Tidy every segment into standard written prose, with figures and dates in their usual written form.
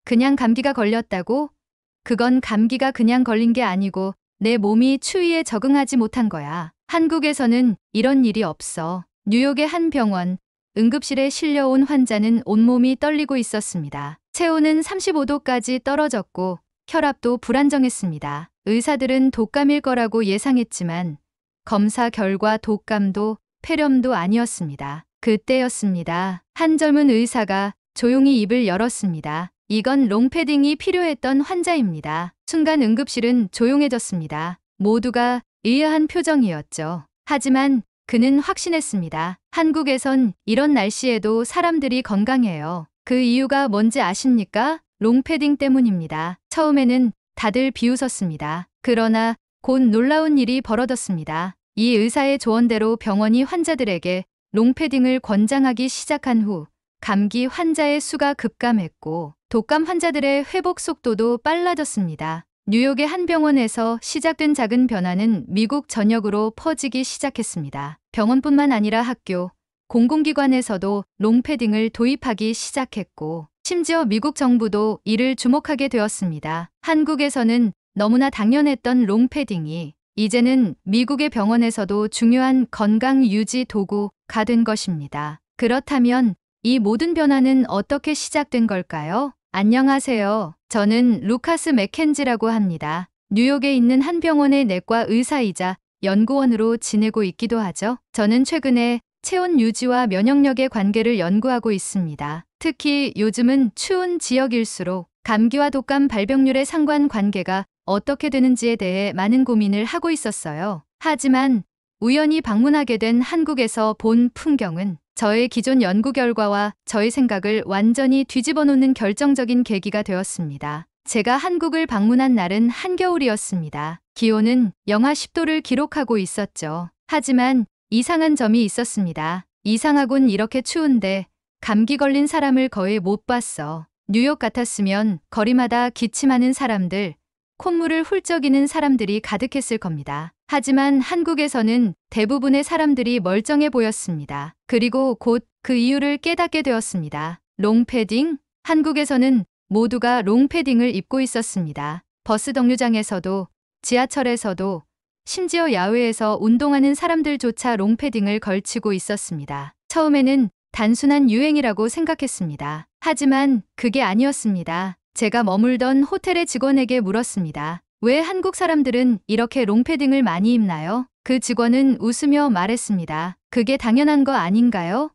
그냥 감기가 걸렸다고? 그건 감기가 그냥 걸린 게 아니고 내 몸이 추위에 적응하지 못한 거야. 한국에서는 이런 일이 없어. 뉴욕의 한 병원, 응급실에 실려온 환자는 온몸이 떨리고 있었습니다. 체온은 35도까지 떨어졌고 혈압도 불안정했습니다. 의사들은 독감일 거라고 예상했지만 검사 결과 독감도 폐렴도 아니었습니다. 그때였습니다. 한 젊은 의사가 조용히 입을 열었습니다. 이건 롱패딩이 필요했던 환자입니다. 순간 응급실은 조용해졌습니다. 모두가 의아한 표정이었죠. 하지만 그는 확신했습니다. 한국에선 이런 날씨에도 사람들이 건강해요. 그 이유가 뭔지 아십니까? 롱패딩 때문입니다. 처음에는 다들 비웃었습니다. 그러나 곧 놀라운 일이 벌어졌습니다. 이 의사의 조언대로 병원이 환자들에게 롱패딩을 권장하기 시작한 후 감기 환자의 수가 급감했고 독감 환자들의 회복 속도도 빨라졌습니다. 뉴욕의 한 병원에서 시작된 작은 변화는 미국 전역으로 퍼지기 시작했습니다. 병원뿐만 아니라 학교, 공공기관에서도 롱패딩을 도입하기 시작했고 심지어 미국 정부도 이를 주목하게 되었습니다. 한국에서는 너무나 당연했던 롱패딩이 이제는 미국의 병원에서도 중요한 건강 유지 도구가 된 것입니다. 그렇다면 이 모든 변화는 어떻게 시작된 걸까요? 안녕하세요. 저는 루카스 맥켄지라고 합니다. 뉴욕에 있는 한 병원의 내과 의사이자 연구원으로 지내고 있기도 하죠. 저는 최근에 체온 유지와 면역력의 관계를 연구하고 있습니다. 특히 요즘은 추운 지역일수록 감기와 독감 발병률의 상관관계가 어떻게 되는지에 대해 많은 고민을 하고 있었어요. 하지만 우연히 방문하게 된 한국에서 본 풍경은 저의 기존 연구 결과와 저의 생각을 완전히 뒤집어 놓는 결정적인 계기가 되었습니다. 제가 한국을 방문한 날은 한겨울이었습니다. 기온은 영하 10도를 기록하고 있었죠. 하지만 이상한 점이 있었습니다. 이상하군, 이렇게 추운데 감기 걸린 사람을 거의 못 봤어. 뉴욕 같았으면 거리마다 기침하는 사람들, 콧물을 훌쩍이는 사람들이 가득했을 겁니다. 하지만 한국에서는 대부분의 사람들이 멀쩡해 보였습니다. 그리고 곧 그 이유를 깨닫게 되었습니다. 롱패딩? 한국에서는 모두가 롱패딩을 입고 있었습니다. 버스 정류장에서도, 지하철에서도, 심지어 야외에서 운동하는 사람들조차 롱패딩을 걸치고 있었습니다. 처음에는 단순한 유행이라고 생각했습니다. 하지만 그게 아니었습니다. 제가 머물던 호텔의 직원에게 물었습니다. 왜 한국 사람들은 이렇게 롱패딩을 많이 입나요? 그 직원은 웃으며 말했습니다. 그게 당연한 거 아닌가요?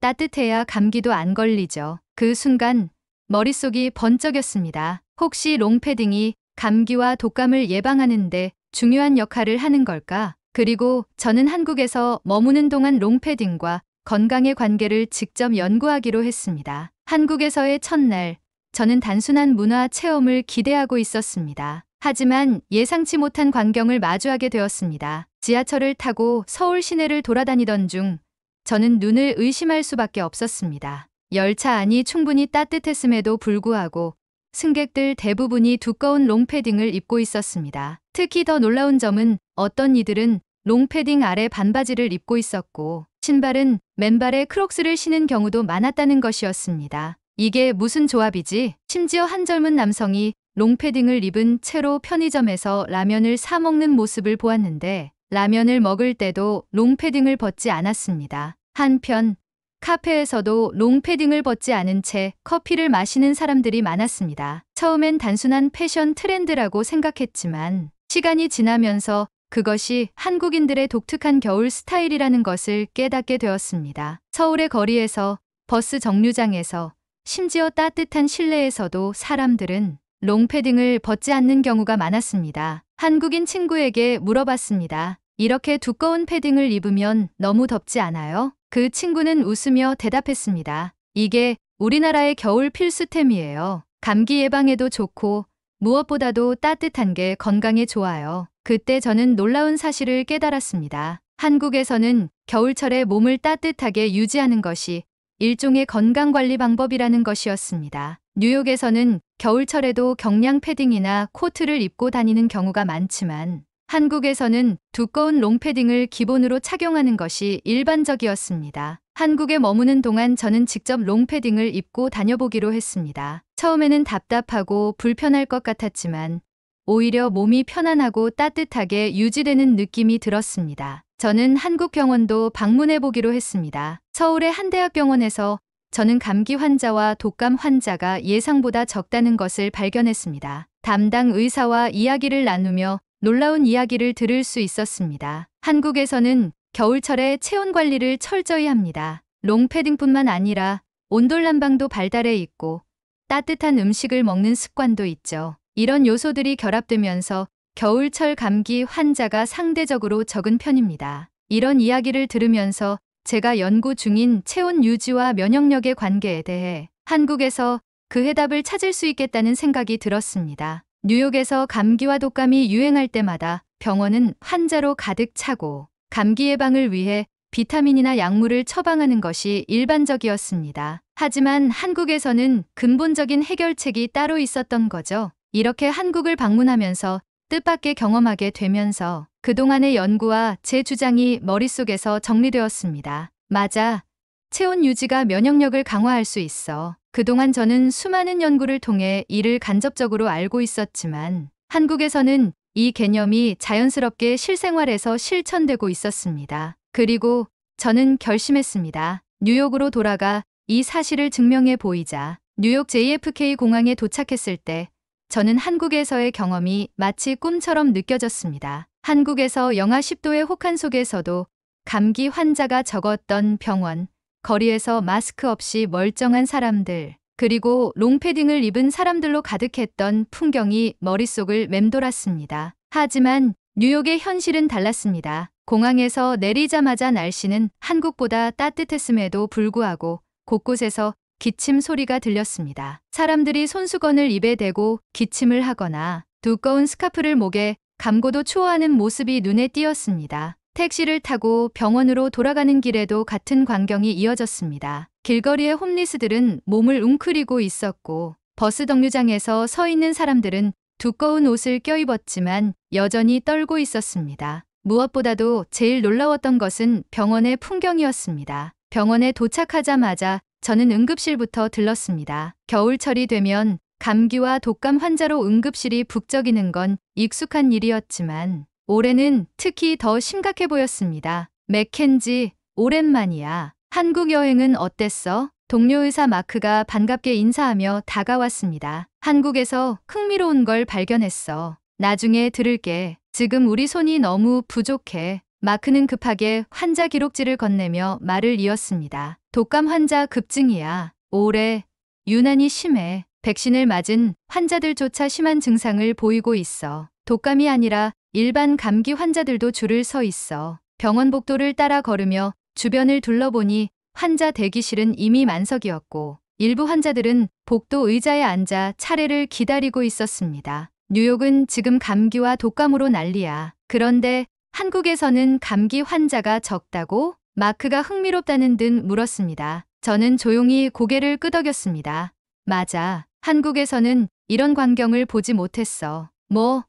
따뜻해야 감기도 안 걸리죠. 그 순간 머릿속이 번쩍였습니다. 혹시 롱패딩이 감기와 독감을 예방하는데 중요한 역할을 하는 걸까? 그리고 저는 한국에서 머무는 동안 롱패딩과 건강의 관계를 직접 연구하기로 했습니다. 한국에서의 첫날, 저는 단순한 문화 체험을 기대하고 있었습니다. 하지만 예상치 못한 광경을 마주하게 되었습니다. 지하철을 타고 서울 시내를 돌아다니던 중 저는 눈을 의심할 수밖에 없었습니다. 열차 안이 충분히 따뜻했음에도 불구하고 승객들 대부분이 두꺼운 롱패딩을 입고 있었습니다. 특히 더 놀라운 점은 어떤 이들은 롱패딩 아래 반바지를 입고 있었고 신발은 맨발에 크록스를 신은 경우도 많았다는 것이었습니다. 이게 무슨 조합이지? 심지어 한 젊은 남성이 롱패딩을 입은 채로 편의점에서 라면을 사 먹는 모습을 보았는데 라면을 먹을 때도 롱패딩을 벗지 않았습니다. 한편 카페에서도 롱패딩을 벗지 않은 채 커피를 마시는 사람들이 많았습니다. 처음엔 단순한 패션 트렌드라고 생각했지만 시간이 지나면서 그것이 한국인들의 독특한 겨울 스타일이라는 것을 깨닫게 되었습니다. 서울의 거리에서, 버스 정류장에서, 심지어 따뜻한 실내에서도 사람들은 롱패딩을 벗지 않는 경우가 많았습니다. 한국인 친구에게 물어봤습니다. 이렇게 두꺼운 패딩을 입으면 너무 덥지 않아요? 그 친구는 웃으며 대답했습니다. 이게 우리나라의 겨울 필수템이에요. 감기 예방에도 좋고 무엇보다도 따뜻한 게 건강에 좋아요. 그때 저는 놀라운 사실을 깨달았습니다. 한국에서는 겨울철에 몸을 따뜻하게 유지하는 것이 일종의 건강관리 방법이라는 것이었습니다. 뉴욕에서는 겨울철에도 경량 패딩이나 코트를 입고 다니는 경우가 많지만 한국에서는 두꺼운 롱패딩을 기본으로 착용하는 것이 일반적이었습니다. 한국에 머무는 동안 저는 직접 롱패딩을 입고 다녀보기로 했습니다. 처음에는 답답하고 불편할 것 같았지만 오히려 몸이 편안하고 따뜻하게 유지되는 느낌이 들었습니다. 저는 한국 병원도 방문해 보기로 했습니다. 서울의 한 대학병원에서 저는 감기 환자와 독감 환자가 예상보다 적다는 것을 발견했습니다. 담당 의사와 이야기를 나누며 놀라운 이야기를 들을 수 있었습니다. 한국에서는 겨울철에 체온 관리를 철저히 합니다. 롱패딩뿐만 아니라 온돌난방도 발달해 있고 따뜻한 음식을 먹는 습관도 있죠. 이런 요소들이 결합되면서 겨울철 감기 환자가 상대적으로 적은 편입니다. 이런 이야기를 들으면서 제가 연구 중인 체온 유지와 면역력의 관계에 대해 한국에서 그 해답을 찾을 수 있겠다는 생각이 들었습니다. 뉴욕에서 감기와 독감이 유행할 때마다 병원은 환자로 가득 차고 감기 예방을 위해 비타민이나 약물을 처방하는 것이 일반적이었습니다. 하지만 한국에서는 근본적인 해결책이 따로 있었던 거죠. 이렇게 한국을 방문하면서 뜻밖의 경험하게 되면서 그동안의 연구와 제 주장이 머릿속에서 정리되었습니다. 맞아. 체온 유지가 면역력을 강화할 수 있어. 그동안 저는 수많은 연구를 통해 이를 간접적으로 알고 있었지만 한국에서는 이 개념이 자연스럽게 실생활에서 실천되고 있었습니다. 그리고 저는 결심했습니다. 뉴욕으로 돌아가 이 사실을 증명해 보이자. 뉴욕 JFK 공항에 도착했을 때 저는 한국에서의 경험이 마치 꿈처럼 느껴졌습니다. 한국에서 영하 10도의 혹한 속에서도 감기 환자가 적었던 병원, 거리에서 마스크 없이 멀쩡한 사람들, 그리고 롱패딩을 입은 사람들로 가득했던 풍경이 머릿속을 맴돌았습니다. 하지만 뉴욕의 현실은 달랐습니다. 공항에서 내리자마자 날씨는 한국보다 따뜻했음에도 불구하고 곳곳에서 기침 소리가 들렸습니다. 사람들이 손수건을 입에 대고 기침을 하거나 두꺼운 스카프를 목에 감고도 추워하는 모습이 눈에 띄었습니다. 택시를 타고 병원으로 돌아가는 길에도 같은 광경이 이어졌습니다. 길거리의 홈리스들은 몸을 웅크리고 있었고 버스 정류장에서 서 있는 사람들은 두꺼운 옷을 껴입었지만 여전히 떨고 있었습니다. 무엇보다도 제일 놀라웠던 것은 병원의 풍경이었습니다. 병원에 도착하자마자 저는 응급실부터 들렀습니다. 겨울철이 되면 감기와 독감 환자로 응급실이 북적이는 건 익숙한 일이었지만 올해는 특히 더 심각해 보였습니다. 맥켄지, 오랜만이야. 한국 여행은 어땠어? 동료 의사 마크가 반갑게 인사하며 다가왔습니다. 한국에서 흥미로운 걸 발견했어. 나중에 들을게. 지금 우리 손이 너무 부족해. 마크는 급하게 환자 기록지를 건네며 말을 이었습니다. 독감 환자 급증이야. 올해 유난히 심해. 백신을 맞은 환자들조차 심한 증상을 보이고 있어. 독감이 아니라 일반 감기 환자들도 줄을 서 있어. 병원 복도를 따라 걸으며 주변을 둘러보니 환자 대기실은 이미 만석이었고 일부 환자들은 복도 의자에 앉아 차례를 기다리고 있었습니다. 뉴욕은 지금 감기와 독감으로 난리야. 그런데 한국에서는 감기 환자가 적다고? 마크가 흥미롭다는 듯 물었습니다. 저는 조용히 고개를 끄덕였습니다. 맞아. 한국에서는 이런 광경을 보지 못했어. 뭐?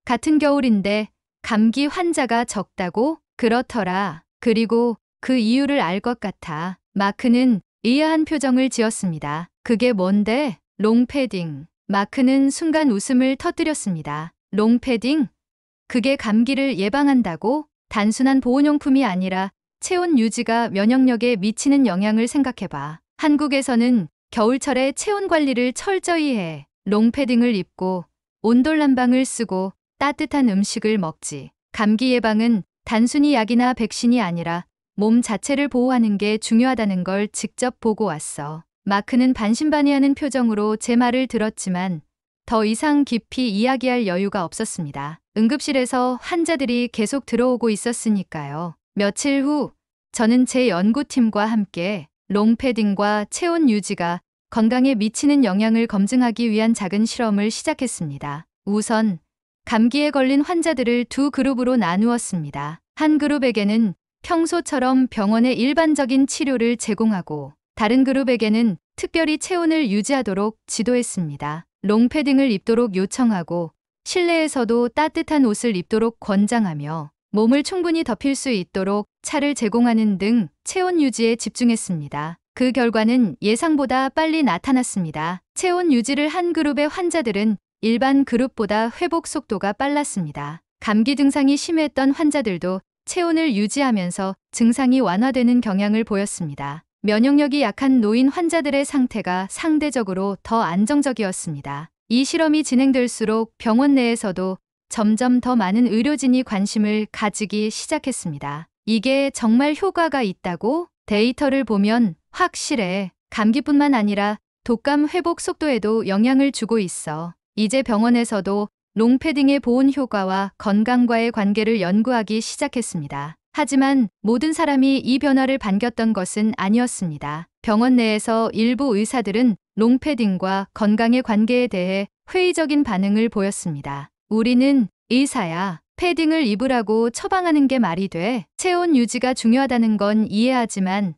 같은 겨울인데 감기 환자가 적다고? 그렇더라. 그리고 그 이유를 알 것 같아. 마크는 의아한 표정을 지었습니다. 그게 뭔데? 롱패딩. 마크는 순간 웃음을 터뜨렸습니다. 롱패딩? 그게 감기를 예방한다고? 단순한 보온용품이 아니라 체온 유지가 면역력에 미치는 영향을 생각해봐. 한국에서는 겨울철에 체온 관리를 철저히 해. 롱패딩을 입고 온돌난방을 쓰고 따뜻한 음식을 먹지. 감기 예방은 단순히 약이나 백신이 아니라 몸 자체를 보호하는 게 중요하다는 걸 직접 보고 왔어. 마크는 반신반의하는 표정으로 제 말을 들었지만 더 이상 깊이 이야기할 여유가 없었습니다. 응급실에서 환자들이 계속 들어오고 있었으니까요. 며칠 후 저는 제 연구팀과 함께 롱패딩과 체온 유지가 건강에 미치는 영향을 검증하기 위한 작은 실험을 시작했습니다. 우선 감기에 걸린 환자들을 두 그룹으로 나누었습니다. 한 그룹에게는 평소처럼 병원의 일반적인 치료를 제공하고 다른 그룹에게는 특별히 체온을 유지하도록 지도했습니다. 롱패딩을 입도록 요청하고 실내에서도 따뜻한 옷을 입도록 권장하며 몸을 충분히 덮일 수 있도록 차를 제공하는 등 체온 유지에 집중했습니다. 그 결과는 예상보다 빨리 나타났습니다. 체온 유지를 한 그룹의 환자들은 일반 그룹보다 회복 속도가 빨랐습니다. 감기 증상이 심했던 환자들도 체온을 유지하면서 증상이 완화되는 경향을 보였습니다. 면역력이 약한 노인 환자들의 상태가 상대적으로 더 안정적이었습니다. 이 실험이 진행될수록 병원 내에서도 점점 더 많은 의료진이 관심을 가지기 시작했습니다. 이게 정말 효과가 있다고? 데이터를 보면 확실해. 감기뿐만 아니라 독감 회복 속도에도 영향을 주고 있어. 이제 병원에서도 롱패딩의 보온 효과와 건강과의 관계를 연구하기 시작했습니다. 하지만 모든 사람이 이 변화를 반겼던 것은 아니었습니다. 병원 내에서 일부 의사들은 롱패딩과 건강의 관계에 대해 회의적인 반응을 보였습니다. 우리는 의사야. 패딩을 입으라고 처방하는 게 말이 돼. 체온 유지가 중요하다는 건 이해하지만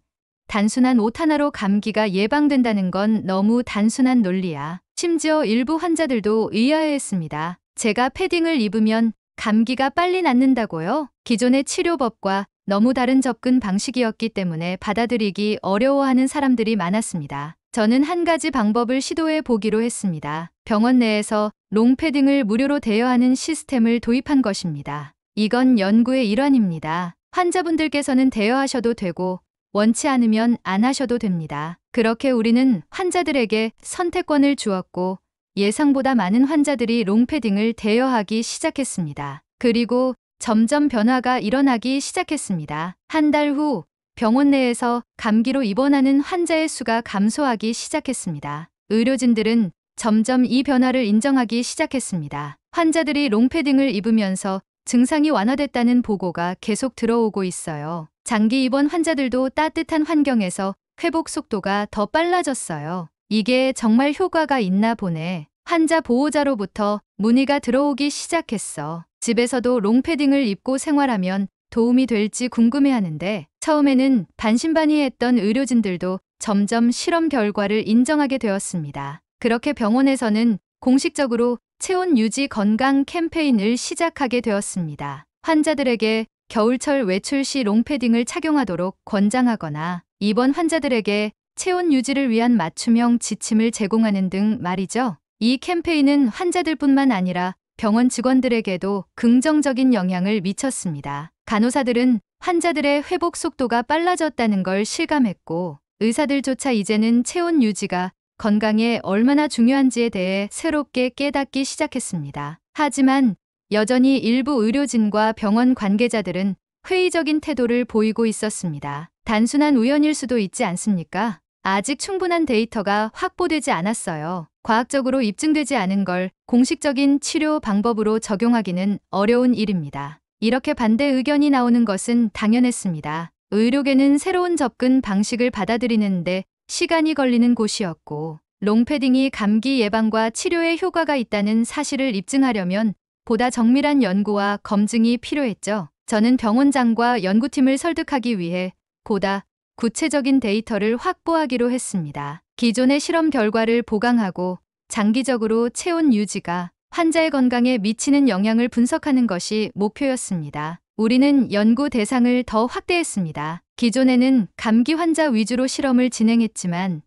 단순한 옷 하나로 감기가 예방된다는 건 너무 단순한 논리야. 심지어 일부 환자들도 의아해했습니다. 제가 패딩을 입으면 감기가 빨리 낫는다고요? 기존의 치료법과 너무 다른 접근 방식이었기 때문에 받아들이기 어려워하는 사람들이 많았습니다. 저는 한 가지 방법을 시도해 보기로 했습니다. 병원 내에서 롱패딩을 무료로 대여하는 시스템을 도입한 것입니다. 이건 연구의 일환입니다. 환자분들께서는 대여하셔도 되고 원치 않으면 안 하셔도 됩니다. 그렇게 우리는 환자들에게 선택권을 주었고 예상보다 많은 환자들이 롱패딩을 대여하기 시작했습니다. 그리고 점점 변화가 일어나기 시작했습니다. 한 달 후 병원 내에서 감기로 입원하는 환자의 수가 감소하기 시작했습니다. 의료진들은 점점 이 변화를 인정하기 시작했습니다. 환자들이 롱패딩을 입으면서 증상이 완화됐다는 보고가 계속 들어오고 있어요. 장기 입원 환자들도 따뜻한 환경에서 회복 속도가 더 빨라졌어요. 이게 정말 효과가 있나 보네. 환자 보호자로부터 문의가 들어오기 시작했어. 집에서도 롱패딩을 입고 생활하면 도움이 될지 궁금해하는데 처음에는 반신반의했던 의료진들도 점점 실험 결과를 인정하게 되었습니다. 그렇게 병원에서는 공식적으로 체온 유지 건강 캠페인을 시작하게 되었습니다. 환자들에게 겨울철 외출 시 롱패딩을 착용하도록 권장하거나 입원 환자들에게 체온 유지를 위한 맞춤형 지침을 제공하는 등 말이죠. 이 캠페인은 환자들뿐만 아니라 병원 직원들에게도 긍정적인 영향을 미쳤습니다. 간호사들은 환자들의 회복 속도가 빨라졌다는 걸 실감했고 의사들조차 이제는 체온 유지가 건강에 얼마나 중요한지에 대해 새롭게 깨닫기 시작했습니다. 하지만 여전히 일부 의료진과 병원 관계자들은 회의적인 태도를 보이고 있었습니다. 단순한 우연일 수도 있지 않습니까? 아직 충분한 데이터가 확보되지 않았어요. 과학적으로 입증되지 않은 걸 공식적인 치료 방법으로 적용하기는 어려운 일입니다. 이렇게 반대 의견이 나오는 것은 당연했습니다. 의료계는 새로운 접근 방식을 받아들이는데 시간이 걸리는 곳이었고 롱패딩이 감기 예방과 치료에 효과가 있다는 사실을 입증하려면 보다 정밀한 연구와 검증이 필요했죠. 저는 병원장과 연구팀을 설득하기 위해 보다 구체적인 데이터를 확보하기로 했습니다. 기존의 실험 결과를 보강하고 장기적으로 체온 유지가 환자의 건강에 미치는 영향을 분석하는 것이 목표였습니다. 우리는 연구 대상을 더 확대했습니다. 기존에는 감기 환자 위주로 실험을 진행했지만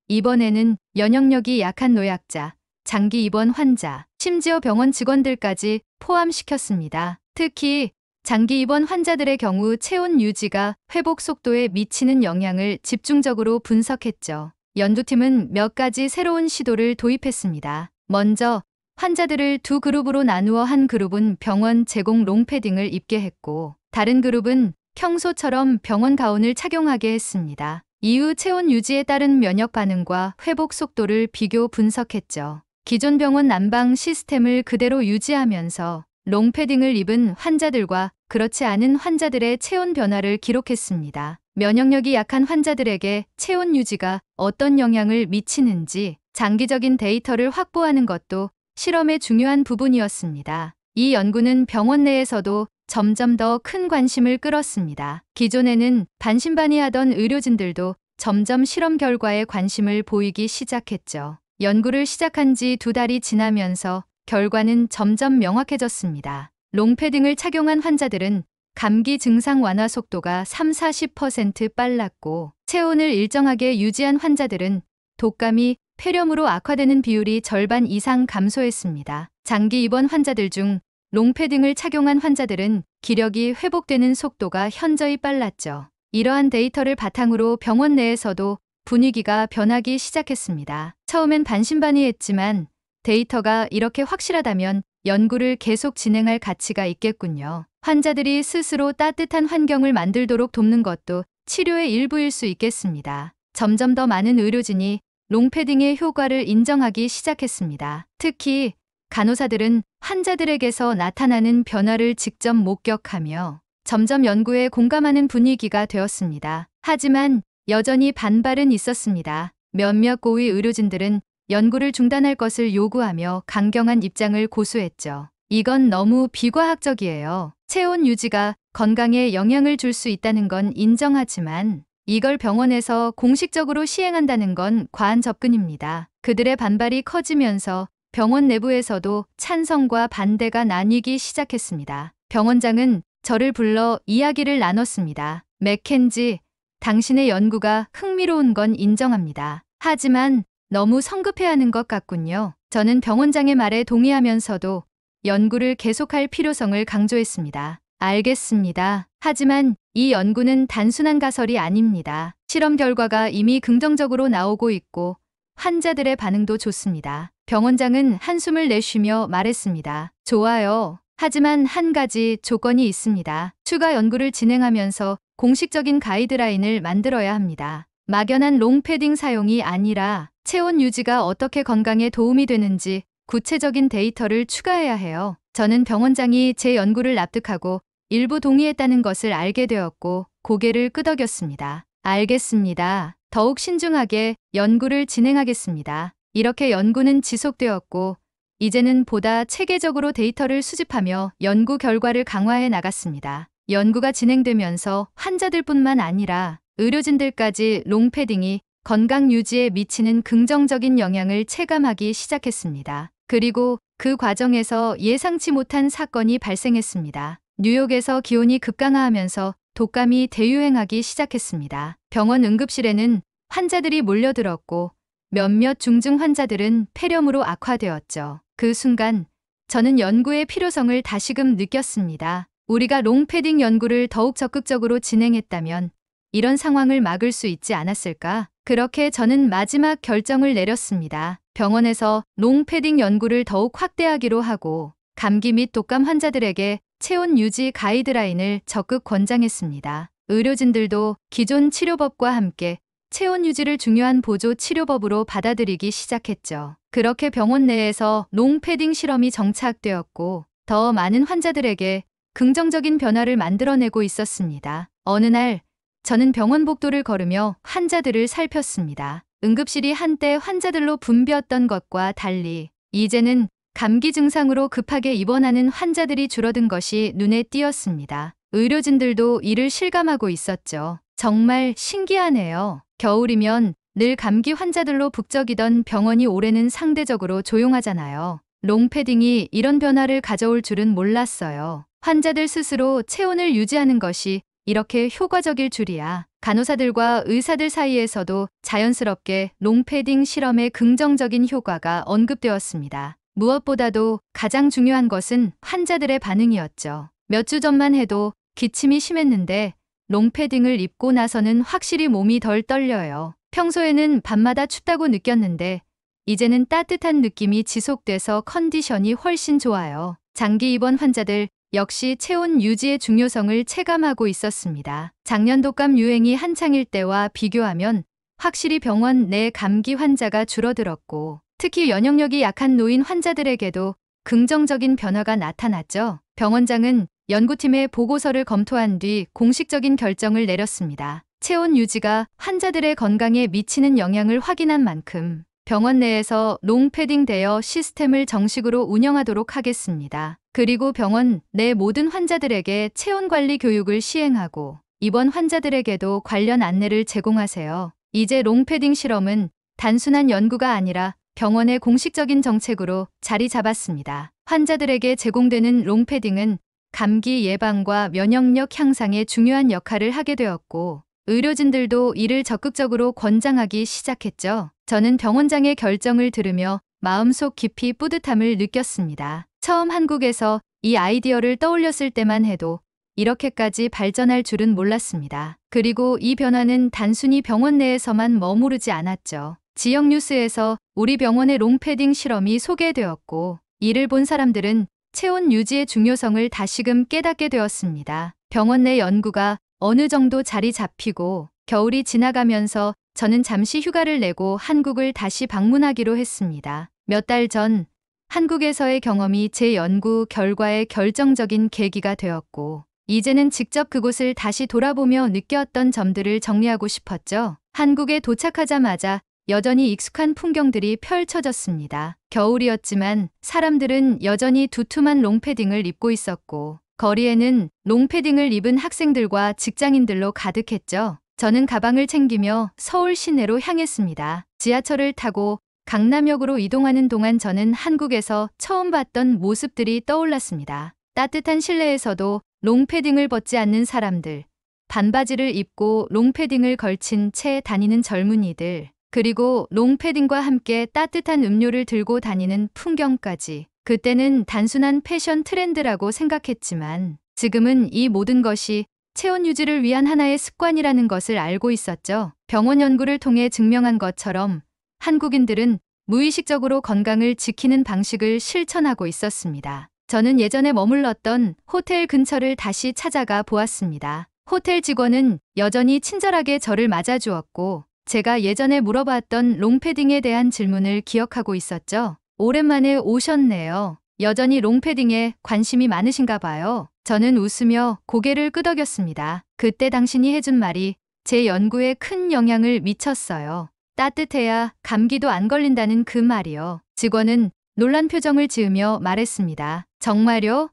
이번에는 면역력이 약한 노약자, 장기 입원 환자, 심지어 병원 직원들까지 포함시켰습니다. 특히 장기 입원 환자들의 경우 체온 유지가 회복 속도에 미치는 영향을 집중적으로 분석했죠. 연구팀은 몇 가지 새로운 시도를 도입했습니다. 먼저 환자들을 두 그룹으로 나누어 한 그룹은 병원 제공 롱패딩을 입게 했고 다른 그룹은 평소처럼 병원 가운을 착용하게 했습니다. 이후 체온 유지에 따른 면역 반응과 회복 속도를 비교 분석했죠. 기존 병원 난방 시스템을 그대로 유지하면서 롱패딩을 입은 환자들과 그렇지 않은 환자들의 체온 변화를 기록했습니다. 면역력이 약한 환자들에게 체온 유지가 어떤 영향을 미치는지 장기적인 데이터를 확보하는 것도 실험의 중요한 부분이었습니다. 이 연구는 병원 내에서도 점점 더 큰 관심을 끌었습니다. 기존에는 반신반의하던 의료진들도 점점 실험 결과에 관심을 보이기 시작했죠. 연구를 시작한 지 2달이 지나면서 결과는 점점 명확해졌습니다. 롱패딩을 착용한 환자들은 감기 증상 완화 속도가 30~40% 빨랐고 체온을 일정하게 유지한 환자들은 독감이 폐렴으로 악화되는 비율이 절반 이상 감소했습니다. 장기 입원 환자들 중 롱패딩을 착용한 환자들은 기력이 회복되는 속도가 현저히 빨랐죠. 이러한 데이터를 바탕으로 병원 내에서도 분위기가 변하기 시작했습니다. 처음엔 반신반의했지만 데이터가 이렇게 확실하다면 연구를 계속 진행할 가치가 있겠군요. 환자들이 스스로 따뜻한 환경을 만들도록 돕는 것도 치료의 일부일 수 있겠습니다. 점점 더 많은 의료진이 롱패딩의 효과를 인정하기 시작했습니다. 특히 간호사들은 환자들에게서 나타나는 변화를 직접 목격하며 점점 연구에 공감하는 분위기가 되었습니다. 하지만 여전히 반발은 있었습니다. 몇몇 고위 의료진들은 연구를 중단할 것을 요구하며 강경한 입장을 고수했죠. 이건 너무 비과학적이에요. 체온 유지가 건강에 영향을 줄 수 있다는 건 인정하지만 이걸 병원에서 공식적으로 시행한다는 건 과한 접근입니다. 그들의 반발이 커지면서 병원 내부에서도 찬성과 반대가 나뉘기 시작했습니다. 병원장은 저를 불러 이야기를 나눴습니다. 맥켄지, 당신의 연구가 흥미로운 건 인정합니다. 하지만 너무 성급해하는 것 같군요. 저는 병원장의 말에 동의하면서도 연구를 계속할 필요성을 강조했습니다. 알겠습니다. 하지만 이 연구는 단순한 가설이 아닙니다. 실험 결과가 이미 긍정적으로 나오고 있고 환자들의 반응도 좋습니다. 병원장은 한숨을 내쉬며 말했습니다. 좋아요. 하지만 한 가지 조건이 있습니다. 추가 연구를 진행하면서 공식적인 가이드라인을 만들어야 합니다. 막연한 롱패딩 사용이 아니라 체온 유지가 어떻게 건강에 도움이 되는지 구체적인 데이터를 추가해야 해요. 저는 병원장이 제 연구를 납득하고 일부 동의했다는 것을 알게 되었고 고개를 끄덕였습니다. 알겠습니다. 더욱 신중하게 연구를 진행하겠습니다. 이렇게 연구는 지속되었고 이제는 보다 체계적으로 데이터를 수집하며 연구 결과를 강화해 나갔습니다. 연구가 진행되면서 환자들뿐만 아니라 의료진들까지 롱패딩이 건강 유지에 미치는 긍정적인 영향을 체감하기 시작했습니다. 그리고 그 과정에서 예상치 못한 사건이 발생했습니다. 뉴욕에서 기온이 급강하하면서 독감이 대유행하기 시작했습니다. 병원 응급실에는 환자들이 몰려들었고 몇몇 중증 환자들은 폐렴으로 악화되었죠. 그 순간 저는 연구의 필요성을 다시금 느꼈습니다. 우리가 롱패딩 연구를 더욱 적극적으로 진행했다면 이런 상황을 막을 수 있지 않았을까? 그렇게 저는 마지막 결정을 내렸습니다. 병원에서 롱패딩 연구를 더욱 확대하기로 하고 감기 및 독감 환자들에게 체온 유지 가이드라인을 적극 권장했습니다. 의료진들도 기존 치료법과 함께 체온 유지를 중요한 보조 치료법으로 받아들이기 시작했죠. 그렇게 병원 내에서 롱패딩 실험이 정착되었고 더 많은 환자들에게 긍정적인 변화를 만들어내고 있었습니다. 어느 날 저는 병원 복도를 걸으며 환자들을 살폈습니다. 응급실이 한때 환자들로 붐볐던 것과 달리 이제는 감기 증상으로 급하게 입원하는 환자들이 줄어든 것이 눈에 띄었습니다. 의료진들도 이를 실감하고 있었죠. 정말 신기하네요. 겨울이면 늘 감기 환자들로 북적이던 병원이 올해는 상대적으로 조용하잖아요. 롱패딩이 이런 변화를 가져올 줄은 몰랐어요. 환자들 스스로 체온을 유지하는 것이 이렇게 효과적일 줄이야. 간호사들과 의사들 사이에서도 자연스럽게 롱패딩 실험의 긍정적인 효과가 언급되었습니다. 무엇보다도 가장 중요한 것은 환자들의 반응이었죠. 몇 주 전만 해도 기침이 심했는데 롱패딩을 입고 나서는 확실히 몸이 덜 떨려요. 평소에는 밤마다 춥다고 느꼈는데 이제는 따뜻한 느낌이 지속돼서 컨디션이 훨씬 좋아요. 장기 입원 환자들 역시 체온 유지의 중요성을 체감하고 있었습니다. 작년 독감 유행이 한창일 때와 비교하면 확실히 병원 내 감기 환자가 줄어들었고 특히 면역력이 약한 노인 환자들에게도 긍정적인 변화가 나타났죠. 병원장은 연구팀의 보고서를 검토한 뒤 공식적인 결정을 내렸습니다. 체온 유지가 환자들의 건강에 미치는 영향을 확인한 만큼 병원 내에서 롱패딩 대여 시스템을 정식으로 운영하도록 하겠습니다. 그리고 병원 내 모든 환자들에게 체온 관리 교육을 시행하고 입원 환자들에게도 관련 안내를 제공하세요. 이제 롱패딩 실험은 단순한 연구가 아니라 병원의 공식적인 정책으로 자리 잡았습니다. 환자들에게 제공되는 롱패딩은 감기 예방과 면역력 향상에 중요한 역할을 하게 되었고, 의료진들도 이를 적극적으로 권장하기 시작했죠. 저는 병원장의 결정을 들으며 마음속 깊이 뿌듯함을 느꼈습니다. 처음 한국에서 이 아이디어를 떠올렸을 때만 해도 이렇게까지 발전할 줄은 몰랐습니다. 그리고 이 변화는 단순히 병원 내에서만 머무르지 않았죠. 지역 뉴스에서 우리 병원의 롱패딩 실험이 소개되었고, 이를 본 사람들은 체온 유지의 중요성을 다시금 깨닫게 되었습니다. 병원 내 연구가 어느 정도 자리 잡히고 겨울이 지나가면서 저는 잠시 휴가를 내고 한국을 다시 방문하기로 했습니다. 몇 달 전 한국에서의 경험이 제 연구 결과의 결정적인 계기가 되었고, 이제는 직접 그곳을 다시 돌아보며 느꼈던 점들을 정리하고 싶었죠. 한국에 도착하자마자 여전히 익숙한 풍경들이 펼쳐졌습니다. 겨울이었지만 사람들은 여전히 두툼한 롱패딩을 입고 있었고, 거리에는 롱패딩을 입은 학생들과 직장인들로 가득했죠. 저는 가방을 챙기며 서울 시내로 향했습니다. 지하철을 타고 강남역으로 이동하는 동안 저는 한국에서 처음 봤던 모습들이 떠올랐습니다. 따뜻한 실내에서도 롱패딩을 벗지 않는 사람들, 반바지를 입고 롱패딩을 걸친 채 다니는 젊은이들, 그리고 롱패딩과 함께 따뜻한 음료를 들고 다니는 풍경까지. 그때는 단순한 패션 트렌드라고 생각했지만 지금은 이 모든 것이 체온 유지를 위한 하나의 습관이라는 것을 알고 있었죠. 병원 연구를 통해 증명한 것처럼 한국인들은 무의식적으로 건강을 지키는 방식을 실천하고 있었습니다. 저는 예전에 머물렀던 호텔 근처를 다시 찾아가 보았습니다. 호텔 직원은 여전히 친절하게 저를 맞아주었고, 제가 예전에 물어봤던 롱패딩에 대한 질문을 기억하고 있었죠. 오랜만에 오셨네요. 여전히 롱패딩에 관심이 많으신가 봐요. 저는 웃으며 고개를 끄덕였습니다. 그때 당신이 해준 말이 제 연구에 큰 영향을 미쳤어요. 따뜻해야 감기도 안 걸린다는 그 말이요. 직원은 놀란 표정을 지으며 말했습니다. 정말요?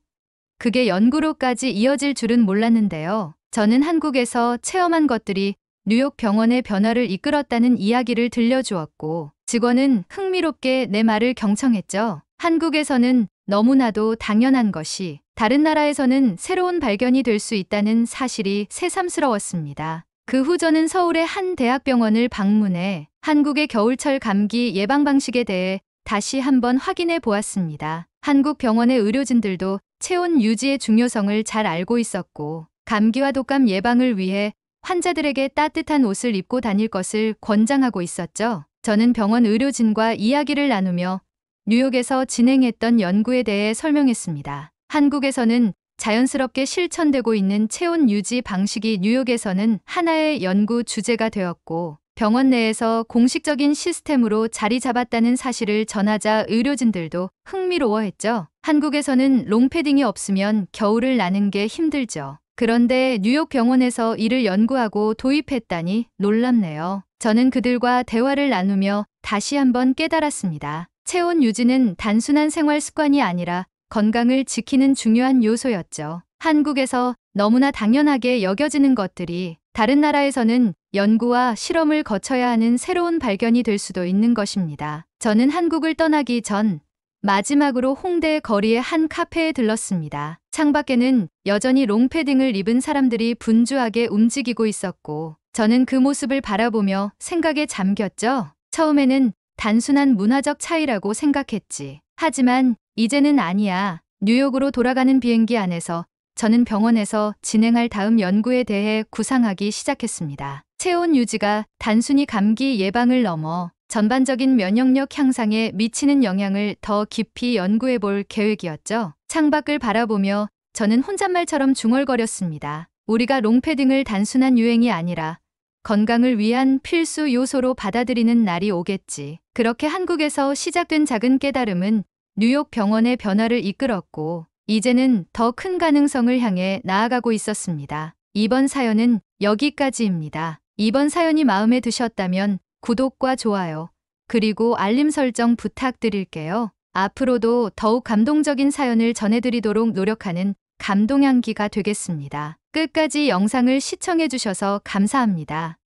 그게 연구로까지 이어질 줄은 몰랐는데요. 저는 한국에서 체험한 것들이 뉴욕 병원의 변화를 이끌었다는 이야기를 들려주었고, 직원은 흥미롭게 내 말을 경청했죠. 한국에서는 너무나도 당연한 것이 다른 나라에서는 새로운 발견이 될 수 있다는 사실이 새삼스러웠습니다. 그 후 저는 서울의 한 대학병원을 방문해 한국의 겨울철 감기 예방 방식에 대해 다시 한번 확인해 보았습니다. 한국 병원의 의료진들도 체온 유지의 중요성을 잘 알고 있었고, 감기와 독감 예방을 위해 환자들에게 따뜻한 옷을 입고 다닐 것을 권장하고 있었죠. 저는 병원 의료진과 이야기를 나누며 뉴욕에서 진행했던 연구에 대해 설명했습니다. 한국에서는 자연스럽게 실천되고 있는 체온 유지 방식이 뉴욕에서는 하나의 연구 주제가 되었고, 병원 내에서 공식적인 시스템으로 자리 잡았다는 사실을 전하자 의료진들도 흥미로워했죠. 한국에서는 롱패딩이 없으면 겨울을 나는 게 힘들죠. 그런데 뉴욕 병원에서 이를 연구하고 도입했다니 놀랍네요. 저는 그들과 대화를 나누며 다시 한번 깨달았습니다. 체온 유지는 단순한 생활 습관이 아니라 건강을 지키는 중요한 요소였죠. 한국에서 너무나 당연하게 여겨지는 것들이 다른 나라에서는 연구와 실험을 거쳐야 하는 새로운 발견이 될 수도 있는 것입니다. 저는 한국을 떠나기 전 마지막으로 홍대 거리의 한 카페에 들렀습니다. 창밖에는 여전히 롱패딩을 입은 사람들이 분주하게 움직이고 있었고, 저는 그 모습을 바라보며 생각에 잠겼죠. 처음에는 단순한 문화적 차이라고 생각했지. 하지만 이제는 아니야. 뉴욕으로 돌아가는 비행기 안에서 저는 병원에서 진행할 다음 연구에 대해 구상하기 시작했습니다. 체온 유지가 단순히 감기 예방을 넘어 전반적인 면역력 향상에 미치는 영향을 더 깊이 연구해 볼 계획이었죠. 창밖을 바라보며 저는 혼잣말처럼 중얼거렸습니다. 우리가 롱패딩을 단순한 유행이 아니라 건강을 위한 필수 요소로 받아들이는 날이 오겠지. 그렇게 한국에서 시작된 작은 깨달음은 뉴욕 병원의 변화를 이끌었고, 이제는 더 큰 가능성을 향해 나아가고 있었습니다. 이번 사연은 여기까지입니다. 이번 사연이 마음에 드셨다면 구독과 좋아요, 그리고 알림 설정 부탁드릴게요. 앞으로도 더욱 감동적인 사연을 전해드리도록 노력하는 감동향기가 되겠습니다. 끝까지 영상을 시청해주셔서 감사합니다.